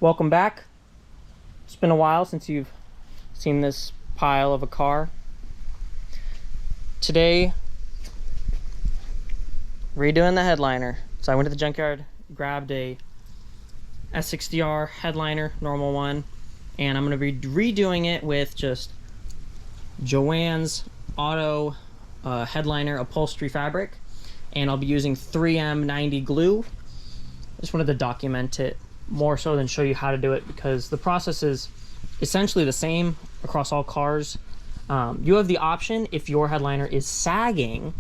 Welcome back. It's been a while since you've seen this pile of a car. Today, redoing the headliner. So I went to the junkyard, grabbed a S60R headliner, normal one, and I'm going to be redoing it with just Joann's Auto headliner upholstery fabric, and I'll be using 3M 90 glue. Just wanted to document it more so than show you how to do it, because the process is essentially the same across all cars. You have the option, if your headliner is sagging,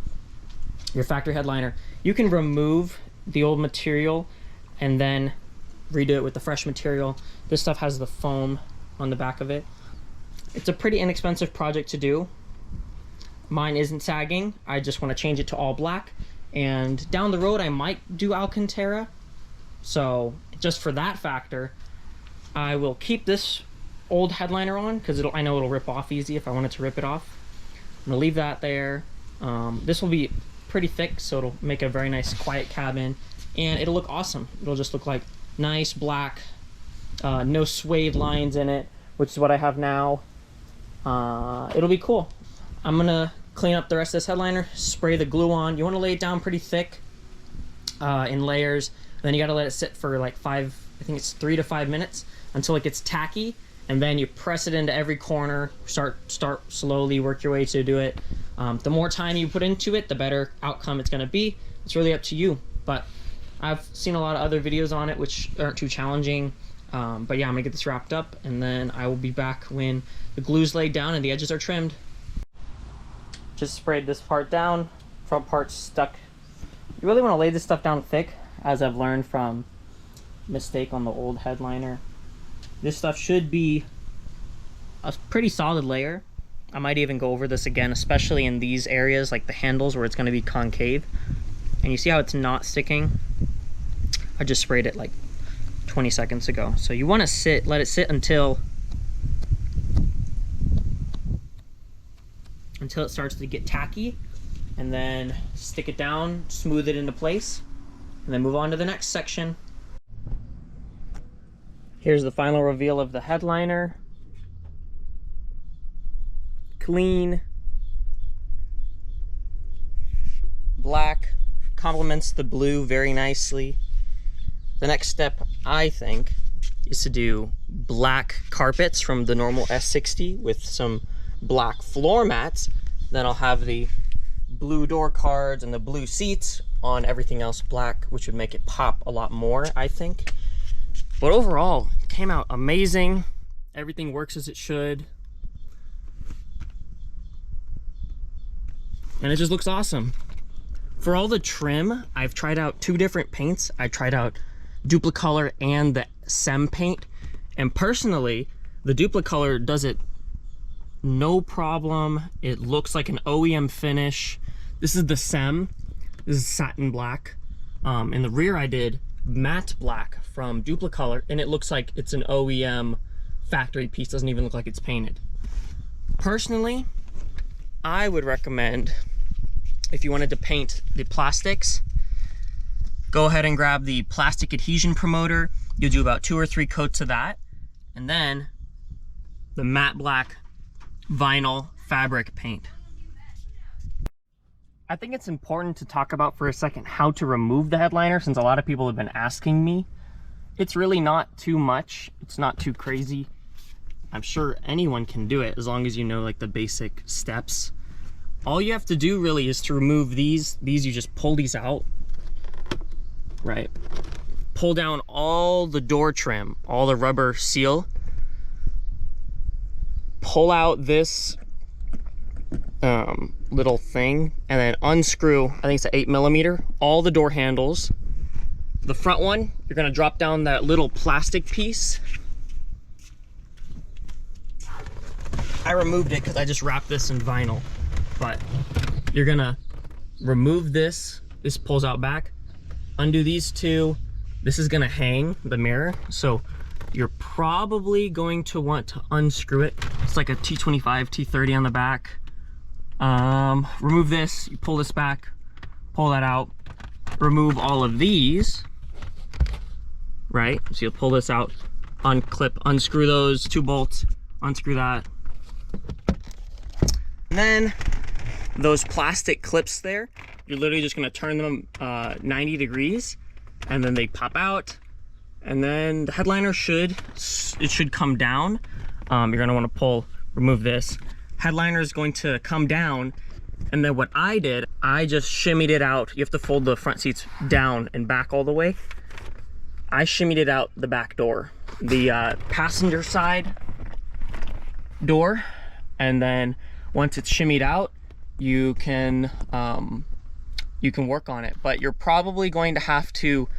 your factory headliner, you can remove the old material and then redo it with the fresh material. This stuff has the foam on the back of it. It's a pretty inexpensive project to do. Mine isn't sagging. I just want to change it to all black, and down the road I might do Alcantara. So just for that factor, I will keep this old headliner on, because I know it'll rip off easy if I wanted to rip it off. I'm gonna leave that there. This will be pretty thick, so it'll make a very nice quiet cabin, and it'll look awesome. It'll just look like nice black, no suede lines in it, which is what I have now. It'll be cool. I'm gonna clean up the rest of this headliner, spray the glue on. You want to lay it down pretty thick in layers. Then you got to let it sit for like 3 to 5 minutes until it gets tacky, and then you press it into every corner. Start slowly, work your way to do it. The more time you put into it, the better outcome it's going to be. It's really up to you, but I've seen a lot of other videos on it which aren't too challenging. But yeah, I'm gonna get this wrapped up, and then I will be back when the glue's laid down and the edges are trimmed. Just sprayed this part down, front part's stuck. You really want to lay this stuff down thick, as I've learned from mistake on the old headliner. This stuff should be a pretty solid layer. I might even go over this again, especially in these areas like the handles where it's going to be concave. And you see how it's not sticking? I just sprayed it like 20 seconds ago. So you want to let it sit until it starts to get tacky, and then stick it down, smooth it into place, and then move on to the next section. Here's the final reveal of the headliner. Clean, black, complements the blue very nicely. The next step, I think, is to do black carpets from the normal S60 with some black floor mats. Then I'll have the blue door cards and the blue seats on everything else black, which would make it pop a lot more, I think. But overall, it came out amazing. Everything works as it should. And it just looks awesome. For all the trim, I've tried out 2 different paints. I tried out Duplicolor and the SEM paint. And personally, the Duplicolor does it no problem. It looks like an OEM finish. This is the SEM. This is satin black. In the rear I did matte black from Duplicolor, and it looks like it's an OEM factory piece. Doesn't even look like it's painted. Personally, I would recommend, if you wanted to paint the plastics, go ahead and grab the plastic adhesion promoter. You'll do about 2 or 3 coats of that, and then the matte black vinyl fabric paint. I think it's important to talk about for a second how to remove the headliner, since a lot of people have been asking me. It's really not too much. It's not too crazy. I'm sure anyone can do it as long as you know like the basic steps. All you have to do really is to remove these. You just pull these out, right? Pull down all the door trim, all the rubber seal. Pull out this little thing, and then unscrew, I think it's an 8mm, all the door handles. The front one, you're gonna drop down that little plastic piece. I removed it because I just wrapped this in vinyl, but you're gonna remove this. This pulls out back. Undo these 2. This is gonna hang the mirror, so you're probably going to want to unscrew it. It's like a T25, T30 on the back. Remove this, you pull this back, pull that out, remove all of these, right? So you'll pull this out, unscrew those 2 bolts, unscrew that. And then those plastic clips there, you're literally just gonna turn them 90 degrees, and then they pop out. And then the headliner should come down. You're gonna wanna remove this. Headliner is going to come down, and then what I did, I just shimmied it out. You have to fold the front seats down and back all the way. I shimmied it out the back door, the passenger side door, and then once it's shimmied out, you can work on it. But you're probably going to have to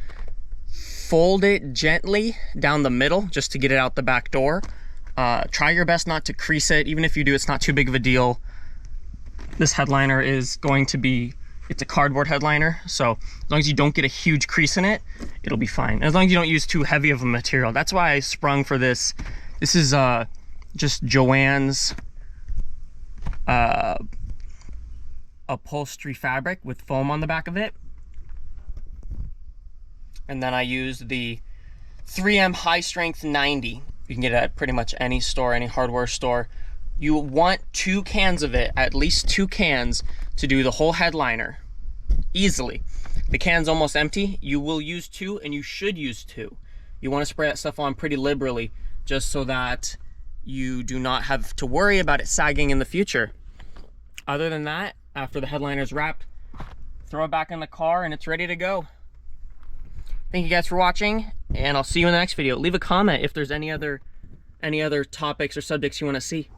fold it gently down the middle just to get it out the back door. Try your best not to crease it. Even if you do, it's not too big of a deal. This headliner is going to be, it's a cardboard headliner, so as long as you don't get a huge crease in it, it'll be fine. As long as you don't use too heavy of a material. That's why I sprung for this. This is just Joann's upholstery fabric with foam on the back of it. And then I used the 3M high strength 90. You can get it at pretty much any store, any hardware store. You want 2 cans of it, at least 2 cans, to do the whole headliner easily. The can's almost empty. You will use 2, and you should use 2. You want to spray that stuff on pretty liberally, just so that you do not have to worry about it sagging in the future. Other than that, after the headliner's wrapped, throw it back in the car and it's ready to go. Thank you guys for watching, and I'll see you in the next video. Leave a comment if there's any other topics or subjects you want to see.